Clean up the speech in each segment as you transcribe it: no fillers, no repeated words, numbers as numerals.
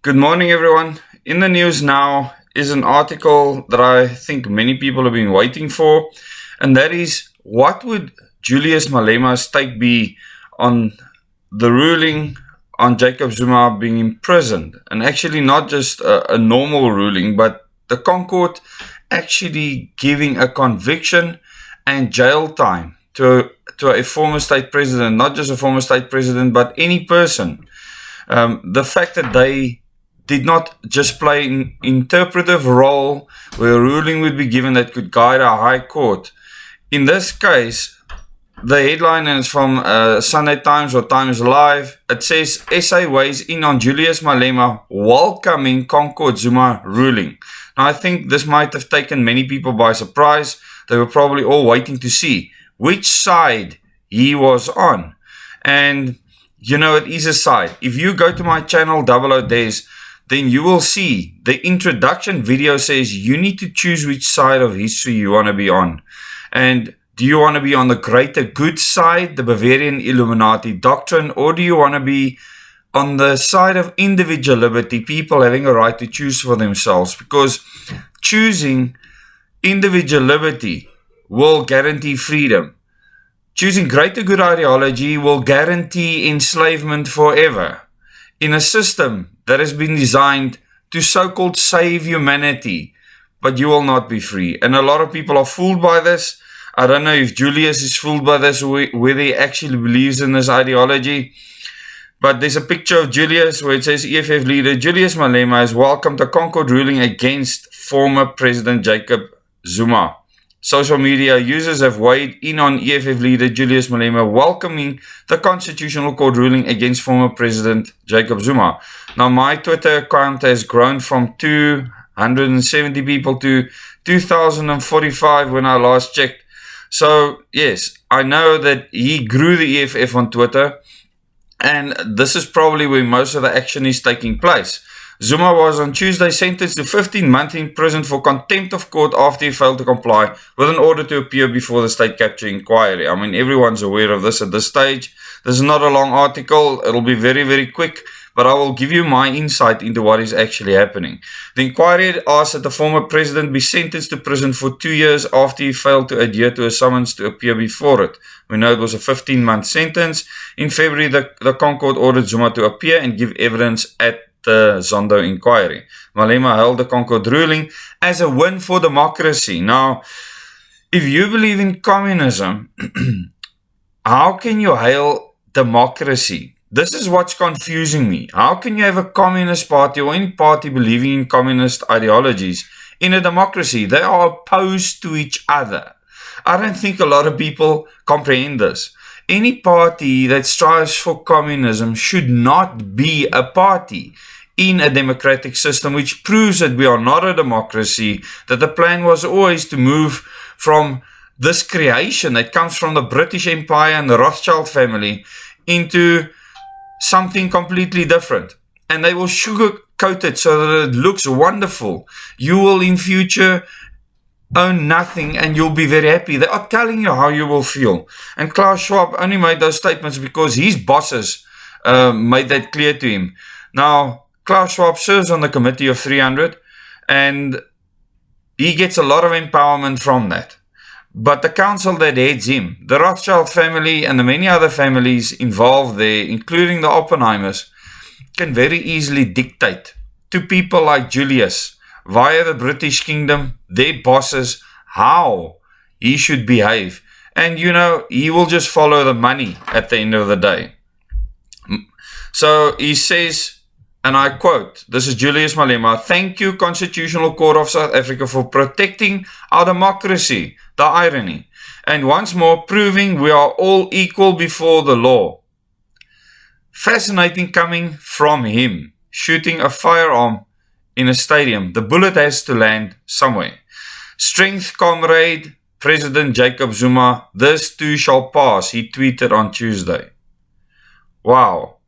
Good morning, everyone. In the news now is an article that I think many people have been waiting for, and that is, what would Julius Malema's take be on the ruling on Jacob Zuma being imprisoned? And actually not just a normal ruling, but the Concord actually giving a conviction and jail time to a former state president, not just a former state president, but any person. The fact that they did not just play an interpretive role where a ruling would be given that could guide a high court. In this case, the headline is from Sunday Times or Times Live. It says, SA weighs in on Julius Malema welcoming Concord Zuma ruling. Now, I think this might have taken many people by surprise. They were probably all waiting to see which side he was on. And, you know, it is a side. If you go to my channel, 00 Days, then you will see the introduction video says you need to choose which side of history you want to be on. And do you want to be on the greater good side, the Bavarian Illuminati doctrine, or do you want to be on the side of individual liberty, people having a right to choose for themselves? Because choosing individual liberty will guarantee freedom. Choosing greater good ideology will guarantee enslavement forever in a system that has been designed to so-called save humanity, but you will not be free. And a lot of people are fooled by this. I don't know if Julius is fooled by this, whether he actually believes in this ideology. But there's a picture of Julius where it says EFF leader Julius Malema has welcomed a Concord ruling against former President Jacob Zuma. Social media users have weighed in on EFF leader Julius Malema welcoming the Constitutional Court ruling against former President Jacob Zuma. Now, my Twitter account has grown from 270 people to 2,045 when I last checked. So, yes, I know that he grew the EFF on Twitter, and this is probably where most of the action is taking place. Zuma was on Tuesday sentenced to 15 months in prison for contempt of court after he failed to comply with an order to appear before the state capture inquiry. I mean, everyone's aware of this at this stage. This is not a long article. It'll be very, very quick, but I will give you my insight into what is actually happening. The inquiry asked that the former president be sentenced to prison for 2 years after he failed to adhere to a summons to appear before it. We know it was a 15-month sentence. In February, the Concord ordered Zuma to appear and give evidence at the Zondo inquiry. Malema held the Concord ruling as a win for democracy. Now, if you believe in communism, how can you hail democracy? This is what's confusing me. How can you have a communist party or any party believing in communist ideologies in a democracy? They are opposed to each other. I don't think a lot of people comprehend this. Any party that strives for communism should not be a party in a democratic system, which proves that we are not a democracy, that the plan was always to move from this creation that comes from the British Empire and the Rothschild family into something completely different. And they will sugarcoat it so that it looks wonderful. You will in future own nothing and you'll be very happy. They are telling you how you will feel. And Klaus Schwab only made those statements because his bosses made that clear to him. Now, Klaus Schwab serves on the committee of 300 and he gets a lot of empowerment from that. But the council that heads him, the Rothschild family and the many other families involved there, including the Oppenheimers, can very easily dictate to people like Julius via the British Kingdom, their bosses, how he should behave. And, you know, he will just follow the money at the end of the day. So he says, and I quote, this is Julius Malema, "Thank you, Constitutional Court of South Africa, for protecting our democracy," the irony, "and once more proving we are all equal before the law." Fascinating coming from him, shooting a firearm in a stadium. The bullet has to land somewhere. "Strength, comrade, President Jacob Zuma, this too shall pass," he tweeted on Tuesday. Wow.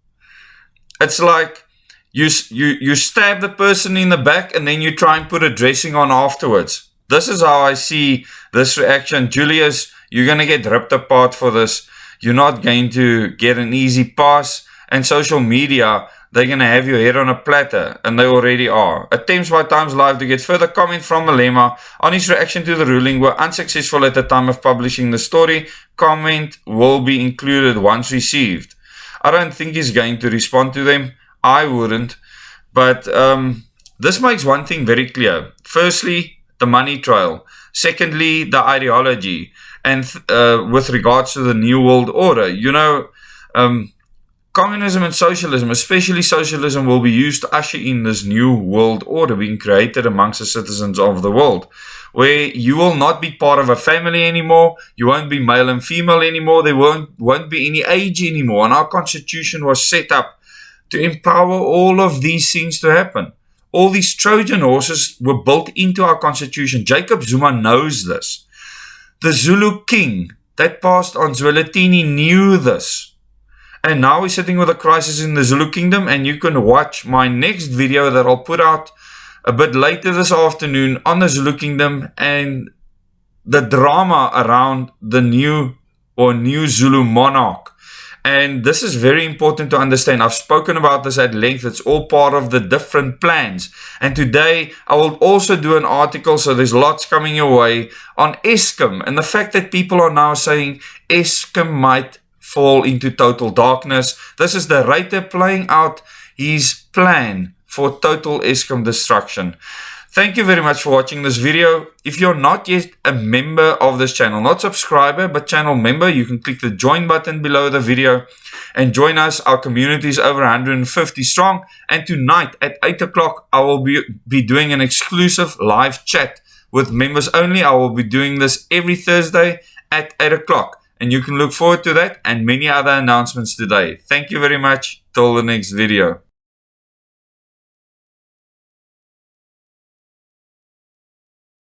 It's like you stab the person in the back and then you try and put a dressing on afterwards. This is how I see this reaction. Julius, you're going to get ripped apart for this. You're not going to get an easy pass. And social media, they're going to have your head on a platter, and they already are. Attempts by Times Live to get further comment from Malema on his reaction to the ruling were unsuccessful at the time of publishing the story. Comment will be included once received. I don't think he's going to respond to them. I wouldn't. But this makes one thing very clear. Firstly, the money trail. Secondly, the ideology. And with regards to the New World Order, communism and socialism, especially socialism, will be used to usher in this new world order being created amongst the citizens of the world, where you will not be part of a family anymore, you won't be male and female anymore, there won't be any age anymore, and our constitution was set up to empower all of these things to happen. All these Trojan horses were built into our constitution. Jacob Zuma knows this. The Zulu king that passed on Zwelithini knew this. And now we're sitting with a crisis in the Zulu kingdom, and you can watch my next video that I'll put out a bit later this afternoon on the Zulu kingdom and the drama around the new Zulu monarch. And this is very important to understand. I've spoken about this at length. It's all part of the different plans. And today I will also do an article, so there's lots coming your way, on Eskom and the fact that people are now saying Eskom might fall into total darkness. This is the writer playing out his plan for total Eskom destruction. Thank you very much for watching this video. If you're not yet a member of this channel, not subscriber, but channel member, you can click the join button below the video and join us. Our community is over 150 strong. And tonight at 8 o'clock, I will be doing an exclusive live chat with members only. I will be doing this every Thursday at 8 o'clock. And you can look forward to that and many other announcements today. Thank you very much. Till the next video.